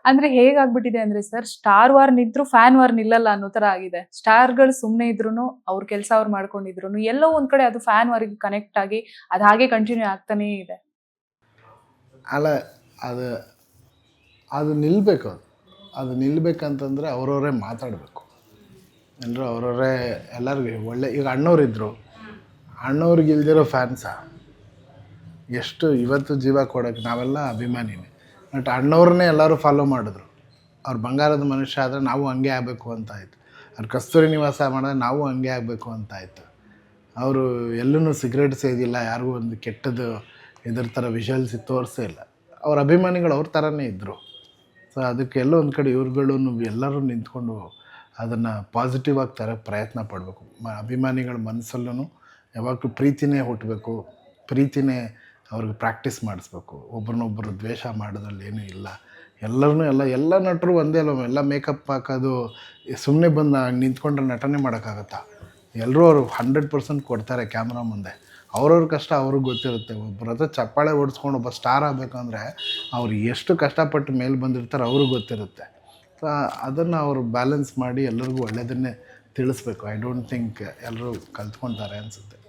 ಅಂದ್ರೆ ಹೇಗಾಗ್ಬಿಟ್ಟಿದೆ ಅಂದ್ರೆ ಸರ್, ಸ್ಟಾರ್ ವಾರ್ ನಿಂತ್ರು ಫ್ಯಾನ್ ವಾರ್ ನಿಲ್ಲಲ್ಲ ಅನ್ನೋ ತರ ಆಗಿದೆ. ಸ್ಟಾರ್‌ಗಳು ಸುಮ್ನೆ ಇದ್ರುನು, ಅವ್ರ ಕೆಲ್ಸ ಅವ್ರು ಮಾಡ್ಕೊಂಡಿದ್ರುನು, ಎಲ್ಲೋ ಒಂದ್ ಕಡೆ ಅದು ಫ್ಯಾನ್ ವಾರ್‌ಗೆ ಕನೆಕ್ಟ್ ಆಗಿ ಅದ್ ಹಾಗೆ ಕಂಟಿನ್ಯೂ ಆಗ್ತಾನೇ ಇದೆ. ಅಲ್ಲ, ಅದು ಅದು ನಿಲ್ಲಬೇಕು. ಅದು ನಿಲ್ಲಬೇಕಂತಂದರೆ ಅವ್ರವರೇ ಮಾತಾಡಬೇಕು. ಎಲ್ಲರೂ ಅವ್ರವರೇ ಎಲ್ಲರಿಗೂ ಒಳ್ಳೆ ಈಗ ಅಣ್ಣವ್ರಿದ್ದರು, ಅಣ್ಣವ್ರಿಗೆ ಇಲ್ದಿರೋ ಫ್ಯಾನ್ಸಾ? ಎಷ್ಟು ಇವತ್ತು ಜೀವ ಕೊಡೋಕ್ಕೆ ನಾವೆಲ್ಲ ಅಭಿಮಾನಿನೇ. ಬಟ್ ಅಣ್ಣವ್ರನ್ನೇ ಎಲ್ಲರೂ ಫಾಲೋ ಮಾಡಿದ್ರು. ಅವ್ರು ಬಂಗಾರದ ಮನುಷ್ಯ ಆದರೆ ನಾವು ಹಂಗೆ ಆಗಬೇಕು ಅಂತ ಆಯಿತು. ಅವ್ರು ಕಸ್ತೂರಿ ನಿವಾಸ ಮಾಡಿದ್ರೆ ನಾವು ಹಂಗೆ ಆಗಬೇಕು ಅಂತ ಆಯಿತು. ಅವರು ಎಲ್ಲೂ ಸಿಗರೇಟ್ ಸೇದಿಲ್ಲ, ಯಾರಿಗೂ ಒಂದು ಕೆಟ್ಟದ್ದು ಇದ್ರ ಥರ ವಿಷುವಲ್ಸ್ ತೋರಿಸೇ ಇಲ್ಲ. ಅವ್ರ ಅಭಿಮಾನಿಗಳು ಅವ್ರ ಥರನೇ ಇದ್ದರು. ಸೊ ಅದಕ್ಕೆ ಎಲ್ಲೋ ಒಂದು ಕಡೆ ಇವ್ರುಗಳು ಎಲ್ಲರೂ ನಿಂತ್ಕೊಂಡು ಅದನ್ನು ಪಾಸಿಟಿವ್ ಆಗಿ ತರೋಕ್ಕೆ ಪ್ರಯತ್ನ ಪಡಬೇಕು. ಅಭಿಮಾನಿಗಳ ಮನಸ್ಸಲ್ಲೂ ಯಾವಾಗಲೂ ಪ್ರೀತಿನೇ ಹುಟ್ಟಬೇಕು, ಪ್ರೀತಿನೇ ಅವ್ರಿಗೆ ಪ್ರಾಕ್ಟೀಸ್ ಮಾಡಿಸ್ಬೇಕು. ಒಬ್ರನ್ನೊಬ್ಬರು ದ್ವೇಷ ಮಾಡೋದ್ರಲ್ಲಿ ಏನೂ ಇಲ್ಲ. ಎಲ್ಲರೂ ಎಲ್ಲ ನಟರು ಒಂದೇ ಅಲ್ಲ, ಎಲ್ಲ ಮೇಕಪ್ ಹಾಕೋದು ಸುಮ್ಮನೆ ಬಂದು ನಿಂತ್ಕೊಂಡ್ರೆ ನಟನೆ ಮಾಡೋಕ್ಕಾಗತ್ತಾ? ಎಲ್ಲರೂ ಅವರು 100% ಕೊಡ್ತಾರೆ ಕ್ಯಾಮ್ರಾ ಮುಂದೆ. ಅವ್ರವ್ರ ಕಷ್ಟ ಅವ್ರಿಗೆ ಗೊತ್ತಿರುತ್ತೆ. ಒಬ್ಬರ ಹತ್ರ ಚಪ್ಪಾಳೆ ಹೊಡ್ಸ್ಕೊಂಡು ಒಬ್ಬ ಸ್ಟಾರ್ ಆಗಬೇಕಂದ್ರೆ ಅವ್ರು ಎಷ್ಟು ಕಷ್ಟಪಟ್ಟು ಮೇಲೆ ಬಂದಿರ್ತಾರೆ ಅವ್ರಿಗೆ ಗೊತ್ತಿರುತ್ತೆ. ಸೊ ಅದನ್ನು ಅವರು ಬ್ಯಾಲೆನ್ಸ್ ಮಾಡಿ ಎಲ್ಲರಿಗೂ ಒಳ್ಳೆಯದನ್ನೇ ತಿಳಿಸ್ಬೇಕು. ಐ ಡೋಂಟ್ ಥಿಂಕ್ ಎಲ್ಲರೂ ಕಲ್ತ್ಕೊತಾರೆ ಅನಿಸುತ್ತೆ.